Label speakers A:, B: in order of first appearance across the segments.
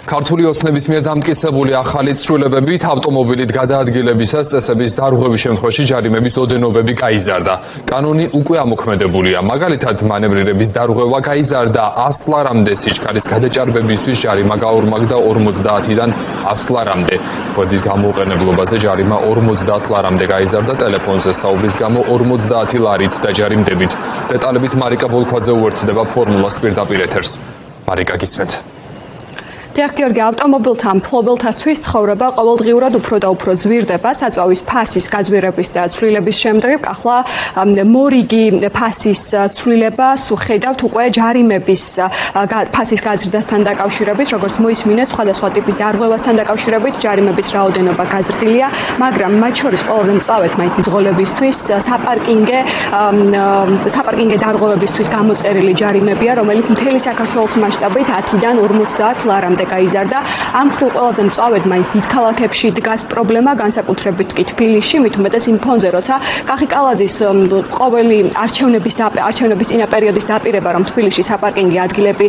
A: ქართული ოცნების მიერ დამტკიცებული ახალი ცვლილებებით ავტომობილით გადაადგილებისას წესების დარღვევის შემთხვევაში ჯარიმების ოდენობები გაიზარდა. კანონი უკვე ამოქმედებულია. მაგალითად, მანევრირების დარღვევა გაიზარდა 100 ლარამდე, სიჩქარის გადაჭარბებისთვის ჯარიმა გაორმაგდა 50-დან 100 ლარამდე. ხვედრის გამოუყენებლობაზე ჯარიმა 50 ლარამდე გაიზარდა, ტელეფონზე საუბრის გამო 50 ლარით დაჯარიმდებით. დეტალებით მარიკა ბოლქვაძე უერთდება ფორმულას პირდაპირ ეთერს. მარიკა, გისმენთ.
B: დიახ, გიორგი, ავტომობილთან მფლობელთათვის ცხოვრება ყოველდღიურად უფრო და უფრო ძვირდება. საწვავის ფასის გაძვირების და ცვლილების შემდეგ ახლა მორიგი ფასის ცვლილებას ვხედავთ უკვე ჯარიმების ფასის გაზრდასთან დაკავშირებით, როგორც მოისმინეთ, სხვადასხვა ტიპის დარღვევასთან დაკავშირებით ჯარიმების რაოდენობა გაზრდილია, მაგრამ მათ შორის ყველაზე მწვავედ მაინც მძღოლებისთვის საპარკინგე დარღვევებისთვის გამოწერილი ჯარიმებია, რომელიც მთელი საქართველოს მასშტაბით 10-დან 50 ლარამდე გაიზარდა. ამ მხრივ ყველაზე მწვავედ მაინც დიდ ქალაქებში დგას პრობლემა, განსაკუთრებით კი თბილისში, მით უმეტეს იმ ფონზე, როცა კახიკალაძის ყოველი არჩევნების წინა პერიოდის დაპირება, რომ თბილისში საპარკინგე ადგილები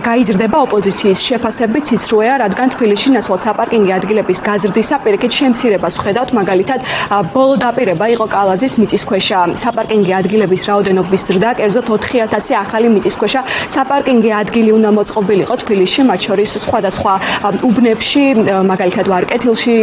B: გაიზრდება ოპოზიციის შეფასებით ციცრუეა, რადგან თბილისში ნაცვლად საპარკინგე ადგილების გაზრდისა პირიქით შემცირებას ვხედავთ. მაგალითად, ბოლო დაპირება იყო კალაძის მიწისქვეშა საპარკინგე ადგილების რაოდენობის ზრდა, კერძოდ 4000 ახალი მიწისქვეშა საპარკინგე ადგილი უნდა მოწყობილიყო თბილისში, მათ შორის სხვადასხვა უბნებში, მაგალითად ვარკეთილში,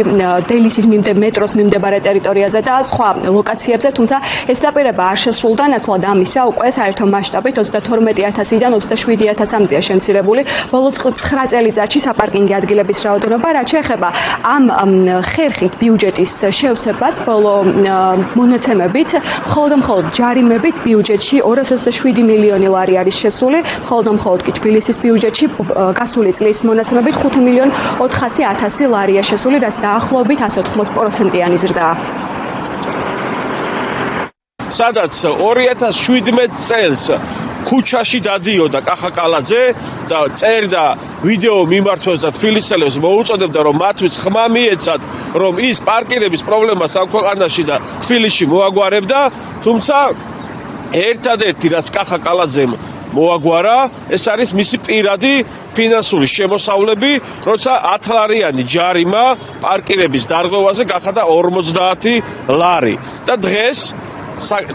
B: დელისის მეტროს მიმდებარე ტერიტორიაზე და სხვა ლოკაციებზე, თუმცა ეს დაპირება არ შესრულდა, ნაცვლად ამისა უკვე საერთო მასშტაბით 32000-დან 27000-მდეა შემცირებული. ბოლო 9 წელიწადში საპარკინგე ადგილების რაოდენობა, რაც შეეხება ამ ხერხით ბიუჯეტის შევსებას, ბოლო მონაცემებით, მხოლოდ ჯარიმებით ბიუჯეტში 227 მილიონი ლარი არის შესული, მხოლოდ კი თბილისის ბიუჯეტში გასული წლის მონაცემებით 5.400.000 ლარია შესული, რაც დაახლოებით 180%-იანი ზრდაა.
C: სადაც 2017 წელს ქუჩაში დადიოდა კახაკალაძე და წერდა ვიდეო მიმართვას და თბილისელებს მოუწოდებდა, რომ მათთვის ხმა მიეცათ, რომ ის პარკირების პრობლემას ამ ქვეყანაში და თბილისში მოაგვარებდა, თუმცა ერთადერთი რაც კახაკალაძემ მოაგვარა, ეს არის მისი პირადი ფინანსური შემოსავლები, როცა 10 ლარიანი ჯარიმა პარკირების დარღვევაზე გახადა 50 ლარი. და დღეს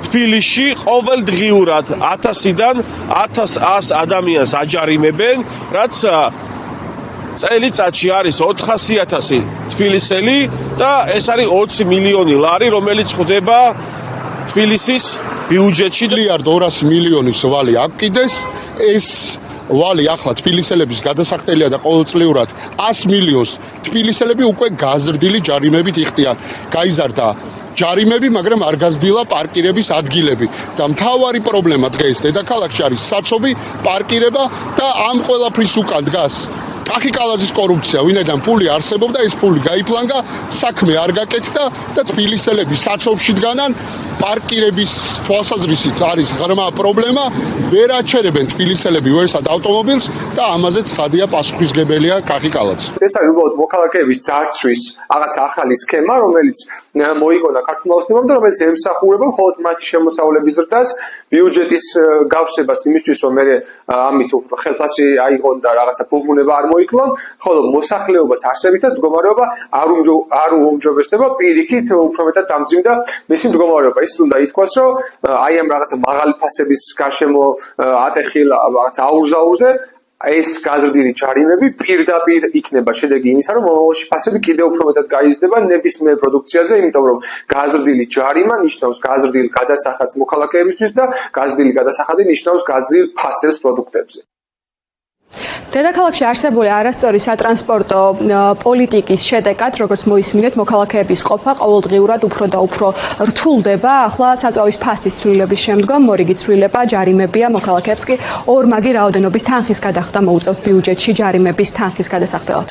C: თბილისში ყოველდღიურად 1000-დან 1100 ადამიანს აჯარიმებენ, რაც წელიწადში არის 400.000 თბილისელი და ეს არის 20 მილიონი ლარი, რომელიც ხვდება თბილისის ბიუჯეტში.
D: 1.2 მილიონის ვალი აკიდეს, ეს ვალი ახლა თბილისელების გადასახდელია და ყოველწლიურად 100 მილიონს თბილისელები უკვე გაზრდილი ჯარიმებით იხდიან. გაიზარდა ჯარიმები, მაგრამ არ გაზრდილა პარკირების ადგილები და მთავარი პრობლემა დღეს დედაქალაქში არის საცობი პარკირება და ამ ყველაფრის უკან დგას კახიკალაძის კორუფცია, ვინაიდან ფული არსებობდა, ეს ფული გაიფლანგა, საქმე არ გაკეთდა და თბილისელები საცობში დგანან, პარკირების თვალსაზრისით არის ღრმა პრობლემა, ვერ აჩერებენ თბილისელები ვერსად ავტომობილს და ამაზე ცხადია პასუხისგებელია კახიკალაძე.
E: ეს არის უბრალოდ მოქალაქეების ძარცვის რაღაც ახალი სქემა, რომელიც მოიგონა ქართულმა ოცნებამ და რომელიც ემსახურება მხოლოდ მათი შემოსავლების ზრდას, ბიუჯეტის გავსებას იმისთვის, რომ მე ამით ხელფასი აიღონ და რაღაცა ბუბუნება არ მოიკლონ, ხოლო მოსახლეობას არსებით და მდგომარეობა არ უმჯობესდება, პირიქით უფრო მეტად დამძიმდა მისი მდგომარეობა. ის უნდა ითქვას, რომ აი ამ რაღაცა მაღალი ფასების გარშემო ატეხილ რაღაც აურზაურზე ეს გაზრდილი ჯარიმები პირდაპირ იქნება შედეგი იმისა, რომ მომავალში ფასები კიდევ უფრო მეტად გაიზრდება ნებისმიერ პროდუქციაზე, იმიტომ რომ გაზრდილი ჯარიმა ნიშნავს გაზრდილ გადასახადს მოქალაქეებისთვის და გაზრდილი გადასახადი ნიშნავს გაზრდილ ფასებს პროდუქტებზე.
B: დედაქალაქში არსებული არასწორი სატრანსპორტო პოლიტიკის შედეგად, როგორც მოისმინეთ, მოქალაქეების ყოფა ყოველდღიურად უფრო და უფრო რთულდება. ახლა საწვავის ფასის ცვლილების შემდგომ მორიგი ცვლილება ჯარიმებია, მოქალაქეებს კი ორმაგი რაოდენობის თანხის გადახდა მოუწევთ ბიუჯეტში ჯარიმების თანხის გადასახდელად.